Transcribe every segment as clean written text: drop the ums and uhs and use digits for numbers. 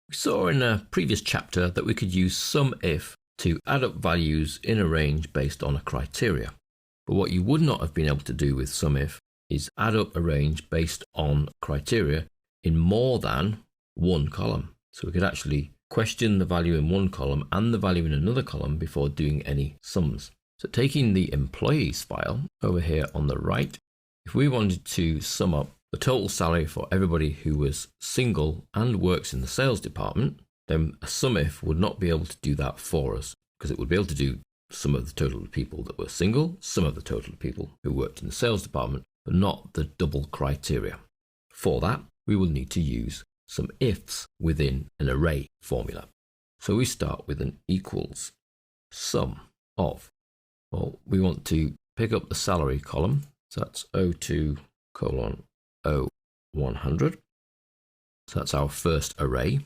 We saw in a previous chapter that we could use SUMIF to add up values in a range based on a criteria. But what you would not have been able to do with SUMIF is add up a range based on criteria in more than one column. So we could actually question the value in one column and the value in another column before doing any sums. So taking the employees file over here on the right, if we wanted to sum up the total salary for everybody who was single and works in the sales department, then a SUMIF would not be able to do that for us, because it would be able to do some of the total of people that were single, some of the total of people who worked in the sales department, but not the double criteria. For that, we will need to use some ifs within an array formula. So we start with an equals sum of, well, we want to pick up the salary column, so that's O2 colon O100. So that's our first array.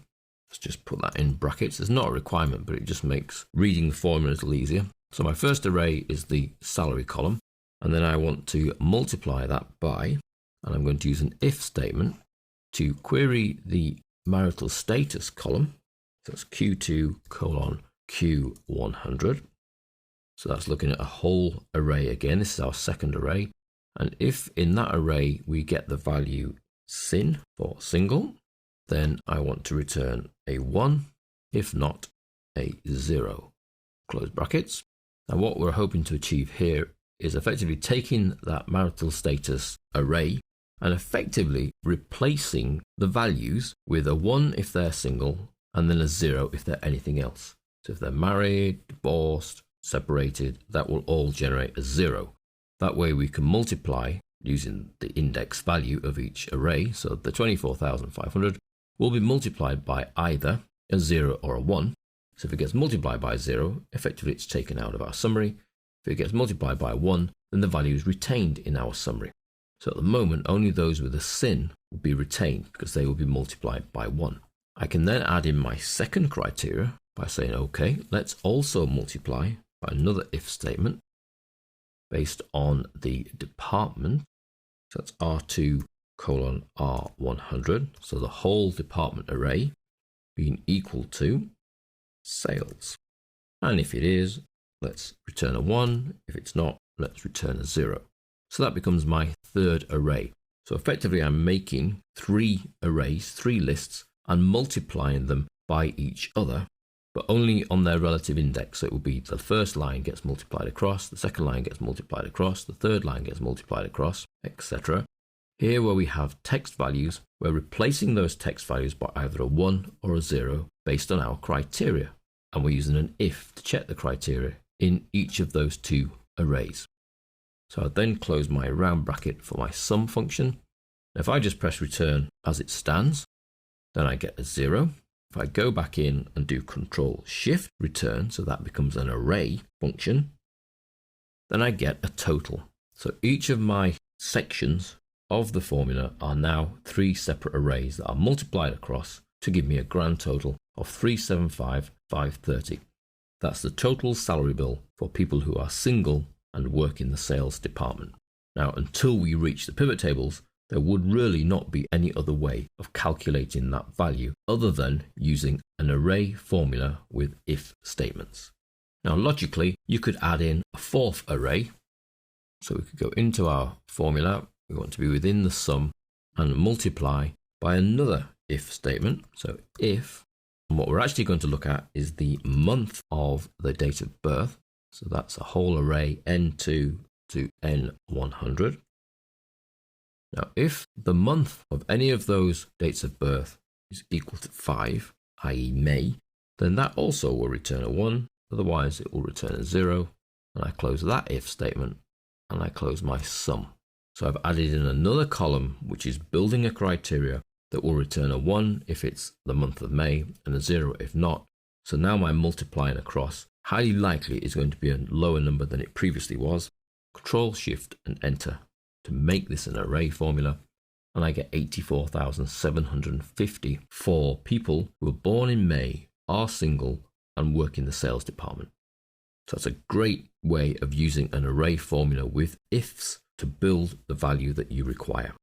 Let's just put that in brackets. There's not a requirement, but it just makes reading the formula a little easier. So my first array is the salary column, and then I want to multiply that by, and I'm going to use an if statement to query the marital status column. So that's Q2 colon Q100. So that's looking at a whole array again. This is our second array. And if in that array we get the value sin for single, then I want to return a 1, if not a 0. Close brackets. Now what we're hoping to achieve here is effectively taking that marital status array and effectively replacing the values with a 1 if they're single and then a 0 if they're anything else. So if they're married, divorced, separated, that will all generate a 0. That way we can multiply using the index value of each array. So the 24,500 will be multiplied by either a 0 or a 1. So if it gets multiplied by 0, effectively it's taken out of our summary. If it gets multiplied by 1, then the value is retained in our summary. So at the moment, only those with a sin will be retained because they will be multiplied by 1. I can then add in my second criteria by saying, okay, let's also multiply by another if statement based on the department. So that's R2 colon R100. So the whole department array being equal to sales. And if it is, let's return a 1. If it's not, let's return a 0. So that becomes my third array. So effectively I'm making 3 arrays, 3 lists, and multiplying them by each other, but only on their relative index. So it will be the first line gets multiplied across, the second line gets multiplied across, the third line gets multiplied across, etc. Here where we have text values, we're replacing those text values by either a 1 or a 0 based on our criteria. And we're using an if to check the criteria in each of those 2 arrays. So I then close my round bracket for my sum function. If I just press return as it stands, then I get a 0. If I go back in and do Control Shift return, so that becomes an array function, then I get a total. So each of my sections of the formula are now 3 separate arrays that are multiplied across to give me a grand total of 375,530. That's the total salary bill for people who are single and work in the sales department. Now, until we reach the pivot tables, there would really not be any other way of calculating that value other than using an array formula with if statements. Now, logically, you could add in a 4th array. So we could go into our formula. We want to be within the sum and multiply by another if statement. So if, and what we're actually going to look at is the month of the date of birth. So that's a whole array N2 to N100. Now, if the month of any of those dates of birth is equal to 5, i.e. May, then that also will return a 1, otherwise it will return a 0, and I close that if statement, and I close my sum. So I've added in another column which is building a criteria that will return a 1 if it's the month of May, and a 0 if not. So now my multiplying across highly likely is going to be a lower number than it previously was. Control Shift and Enter to make this an array formula, and I get 84,750 for people who were born in May, are single, and work in the sales department. So that's a great way of using an array formula with ifs to build the value that you require.